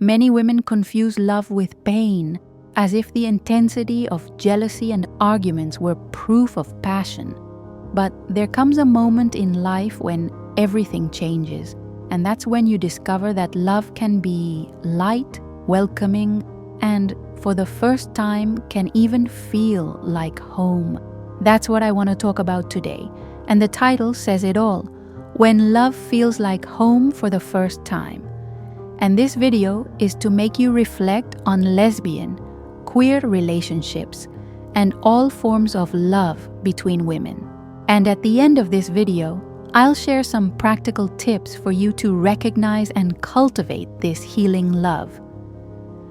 Many women confuse love with pain, as if the intensity of jealousy and arguments were proof of passion. But there comes a moment in life when everything changes, and that's when you discover that love can be light, welcoming, and for the first time can even feel like home. That's what I want to talk about today, and the title says it all: When Love Feels Like Home for the First Time. And this video is to make you reflect on lesbian, queer relationships, and all forms of love between women. And at the end of this video, I'll share some practical tips for you to recognize and cultivate this healing love.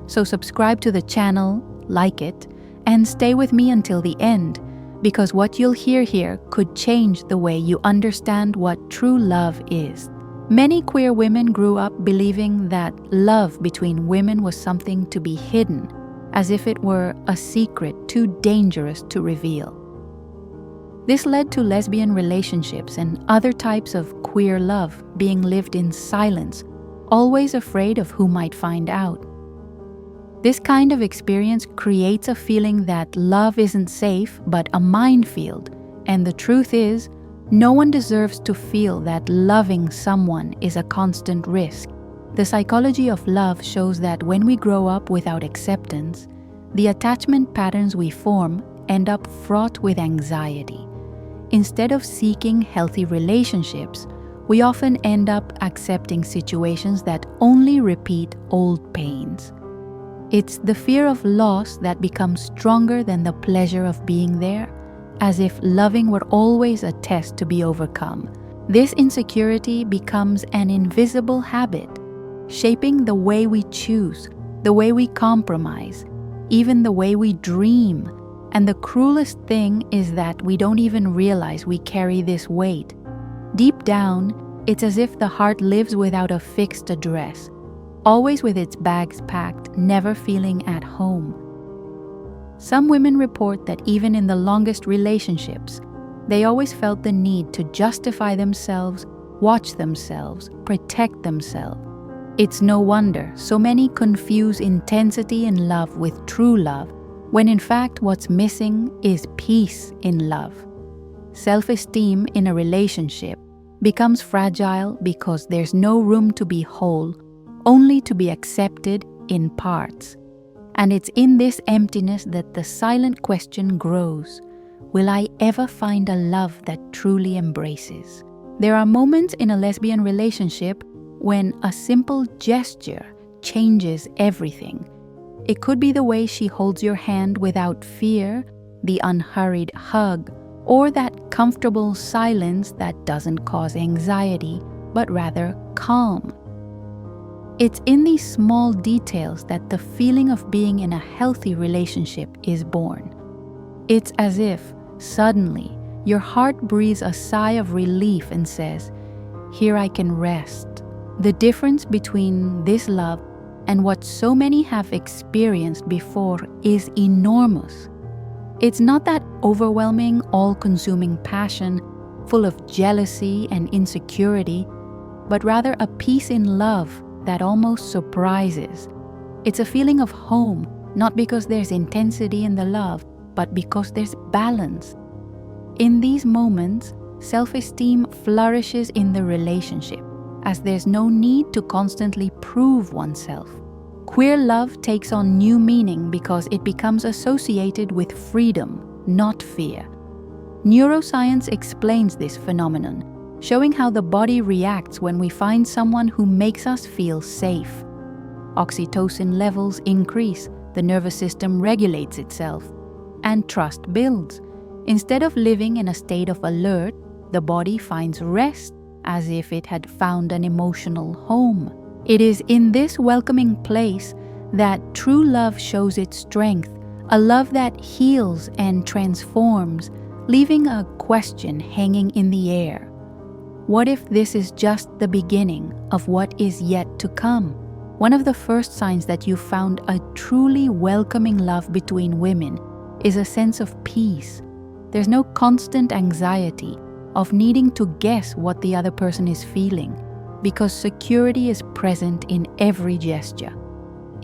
So subscribe to the channel, like it, and stay with me until the end, because what you'll hear here could change the way you understand what true love is. Many queer women grew up believing that love between women was something to be hidden, as if it were a secret too dangerous to reveal. This led to lesbian relationships and other types of queer love being lived in silence, always afraid of who might find out. This kind of experience creates a feeling that love isn't safe but a minefield, and the truth is, no one deserves to feel that loving someone is a constant risk. The psychology of love shows that when we grow up without acceptance, the attachment patterns we form end up fraught with anxiety. Instead of seeking healthy relationships, we often end up accepting situations that only repeat old pains. It's the fear of loss that becomes stronger than the pleasure of being there, as if loving were always a test to be overcome. This insecurity becomes an invisible habit, shaping the way we choose, the way we compromise, even the way we dream. And the cruelest thing is that we don't even realize we carry this weight. Deep down, it's as if the heart lives without a fixed address, always with its bags packed, never feeling at home. Some women report that even in the longest relationships, they always felt the need to justify themselves, watch themselves, protect themselves. It's no wonder so many confuse intensity in love with true love, when in fact what's missing is peace in love. Self-esteem in a relationship becomes fragile because there's no room to be whole, only to be accepted in parts. And it's in this emptiness that the silent question grows: will I ever find a love that truly embraces? There are moments in a lesbian relationship when a simple gesture changes everything. It could be the way she holds your hand without fear, the unhurried hug, or that comfortable silence that doesn't cause anxiety, but rather calm. It's in these small details that the feeling of being in a healthy relationship is born. It's as if, suddenly, your heart breathes a sigh of relief and says, "Here I can rest." The difference between this love and what so many have experienced before is enormous. It's not that overwhelming, all-consuming passion, full of jealousy and insecurity, but rather a peace in love that almost surprises. It's a feeling of home, not because there's intensity in the love, but because there's balance. In these moments, self-esteem flourishes in the relationship, as there's no need to constantly prove oneself. Queer love takes on new meaning because it becomes associated with freedom, not fear. Neuroscience explains this phenomenon, showing how the body reacts when we find someone who makes us feel safe. Oxytocin levels increase, the nervous system regulates itself, and trust builds. Instead of living in a state of alert, the body finds rest, as if it had found an emotional home. It is in this welcoming place that true love shows its strength, a love that heals and transforms, leaving a question hanging in the air. What if this is just the beginning of what is yet to come? One of the first signs that you found a truly welcoming love between women is a sense of peace. There's no constant anxiety of needing to guess what the other person is feeling, because security is present in every gesture.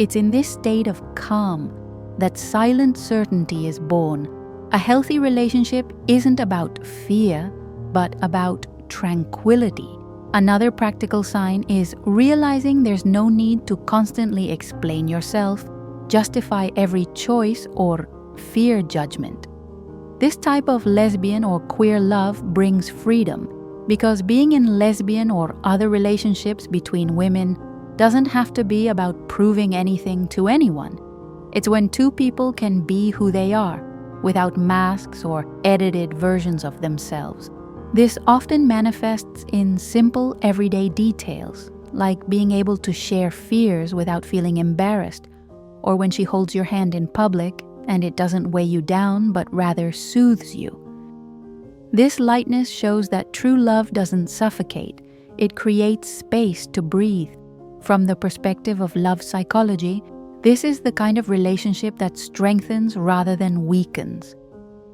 It's in this state of calm that silent certainty is born. A healthy relationship isn't about fear, but about tranquility. Another practical sign is realizing there's no need to constantly explain yourself, justify every choice, or fear judgment. This type of lesbian or queer love brings freedom, because being in lesbian or other relationships between women doesn't have to be about proving anything to anyone. It's when two people can be who they are, without masks or edited versions of themselves. This often manifests in simple everyday details, like being able to share fears without feeling embarrassed, or when she holds your hand in public and it doesn't weigh you down but rather soothes you. This lightness shows that true love doesn't suffocate, it creates space to breathe. From the perspective of love psychology, this is the kind of relationship that strengthens rather than weakens.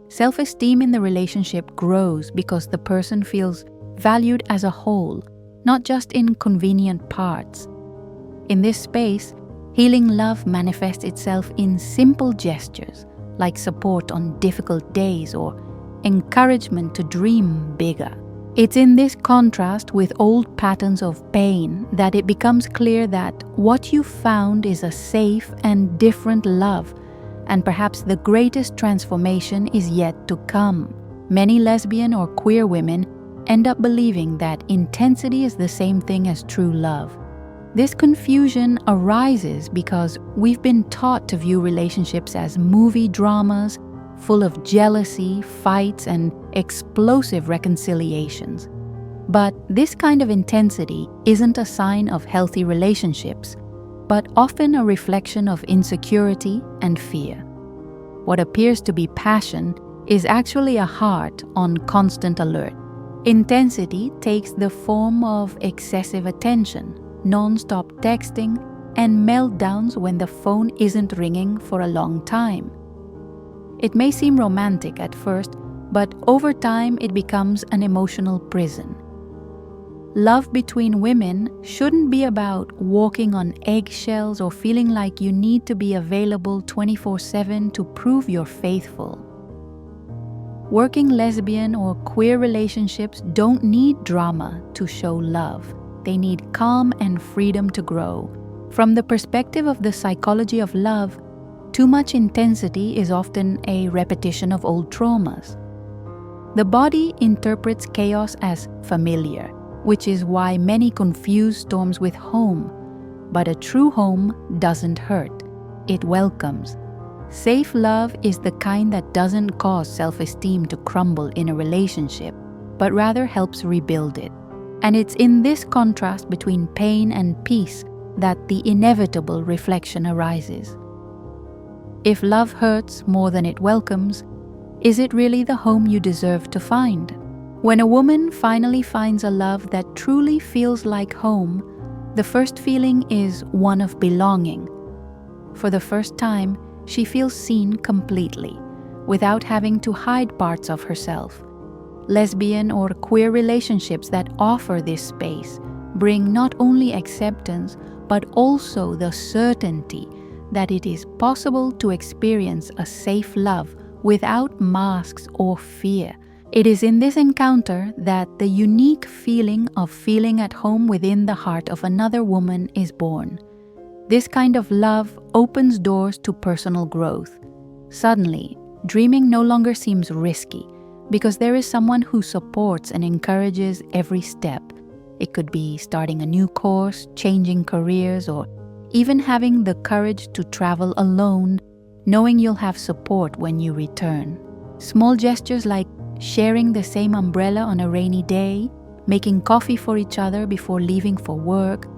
Self-esteem in the relationship grows because the person feels valued as a whole, not just in convenient parts. In this space, healing love manifests itself in simple gestures, like support on difficult days or encouragement to dream bigger. It's in this contrast with old patterns of pain that it becomes clear that what you found is a safe and different love, and perhaps the greatest transformation is yet to come. Many lesbian or queer women end up believing that intensity is the same thing as true love. This confusion arises because we've been taught to view relationships as movie dramas, full of jealousy, fights, and explosive reconciliations. But this kind of intensity isn't a sign of healthy relationships, but often a reflection of insecurity and fear. What appears to be passion is actually a heart on constant alert. Intensity takes the form of excessive attention, non-stop texting, and meltdowns when the phone isn't ringing for a long time. It may seem romantic at first, but over time it becomes an emotional prison. Love between women shouldn't be about walking on eggshells or feeling like you need to be available 24/7 to prove you're faithful. Working lesbian or queer relationships don't need drama to show love. They need calm and freedom to grow. From the perspective of the psychology of love, too much intensity is often a repetition of old traumas. The body interprets chaos as familiar, which is why many confuse storms with home. But a true home doesn't hurt, it welcomes. Safe love is the kind that doesn't cause self-esteem to crumble in a relationship, but rather helps rebuild it. And it's in this contrast between pain and peace that the inevitable reflection arises. If love hurts more than it welcomes, is it really the home you deserve to find? When a woman finally finds a love that truly feels like home, the first feeling is one of belonging. For the first time, she feels seen completely, without having to hide parts of herself. Lesbian or queer relationships that offer this space bring not only acceptance, but also the certainty that it is possible to experience a safe love without masks or fear. It is in this encounter that the unique feeling of feeling at home within the heart of another woman is born. This kind of love opens doors to personal growth. Suddenly, dreaming no longer seems risky because there is someone who supports and encourages every step. It could be starting a new course, changing careers, or even having the courage to travel alone, knowing you'll have support when you return. Small gestures like sharing the same umbrella on a rainy day, making coffee for each other before leaving for work,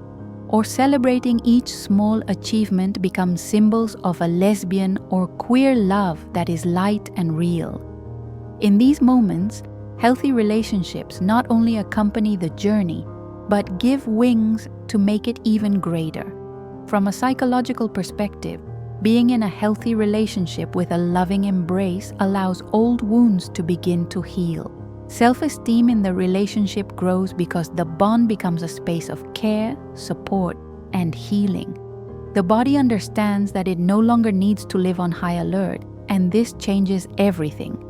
or celebrating each small achievement become symbols of a lesbian or queer love that is light and real. In these moments, healthy relationships not only accompany the journey, but give wings to make it even greater. From a psychological perspective, being in a healthy relationship with a loving embrace allows old wounds to begin to heal. Self-esteem in the relationship grows because the bond becomes a space of care, support, and healing. the body understands that it no longer needs to live on high alert, and this changes everything.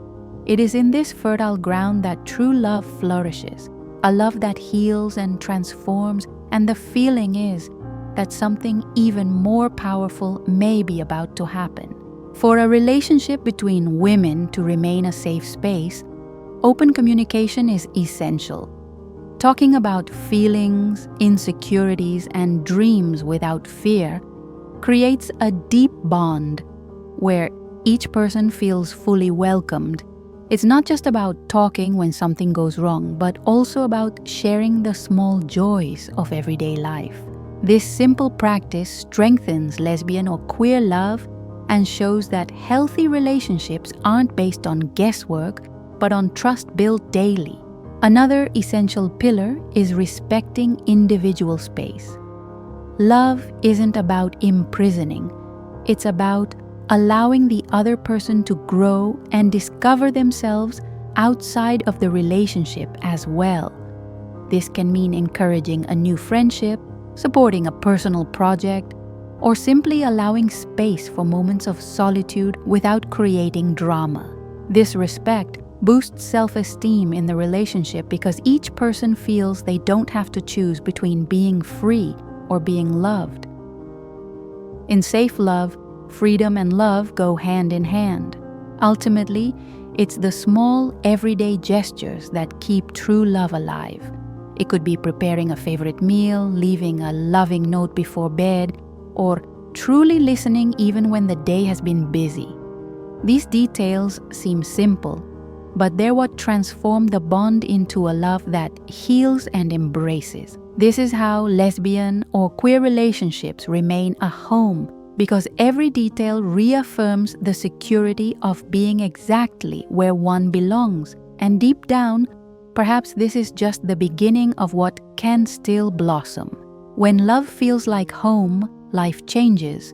It is in this fertile ground that true love flourishes, a love that heals and transforms, and the feeling is that something even more powerful may be about to happen. For a relationship between women to remain a safe space, open communication is essential. Talking about feelings, insecurities, and dreams without fear creates a deep bond where each person feels fully welcomed. It's not just about talking when something goes wrong, but also about sharing the small joys of everyday life. This simple practice strengthens lesbian or queer love and shows that healthy relationships aren't based on guesswork, but on trust built daily. Another essential pillar is respecting individual space. Love isn't about imprisoning. It's about allowing the other person to grow and discover themselves outside of the relationship as well. This can mean encouraging a new friendship, supporting a personal project, or simply allowing space for moments of solitude without creating drama. This respect boosts self-esteem in the relationship because each person feels they don't have to choose between being free or being loved. In safe love, freedom and love go hand in hand. Ultimately, it's the small, everyday gestures that keep true love alive. It could be preparing a favorite meal, leaving a loving note before bed, or truly listening even when the day has been busy. These details seem simple, but they're what transform the bond into a love that heals and embraces. This is how lesbian or queer relationships remain a home, because every detail reaffirms the security of being exactly where one belongs. And deep down, perhaps this is just the beginning of what can still blossom. When love feels like home, life changes.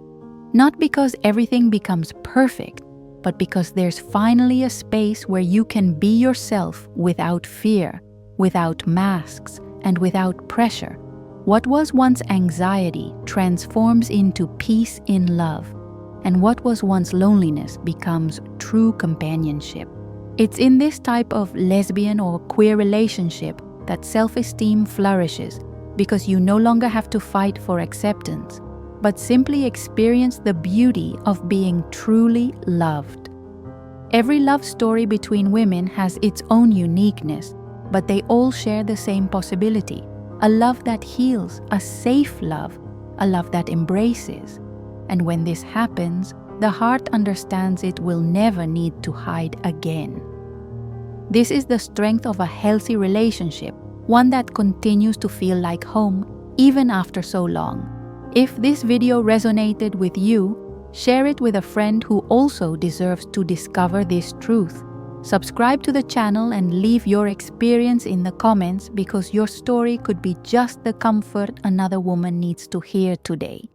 Not because everything becomes perfect, but because there's finally a space where you can be yourself without fear, without masks, and without pressure. What was once anxiety transforms into peace in love, and what was once loneliness becomes true companionship. It's in this type of lesbian or queer relationship that self-esteem flourishes, because you no longer have to fight for acceptance, but simply experience the beauty of being truly loved. Every love story between women has its own uniqueness, but they all share the same possibility: a love that heals, a safe love, a love that embraces. And when this happens, the heart understands it will never need to hide again. This is the strength of a healthy relationship, one that continues to feel like home even after so long. If this video resonated with you, share it with a friend who also deserves to discover this truth. Subscribe to the channel and leave your experience in the comments, because your story could be just the comfort another woman needs to hear today.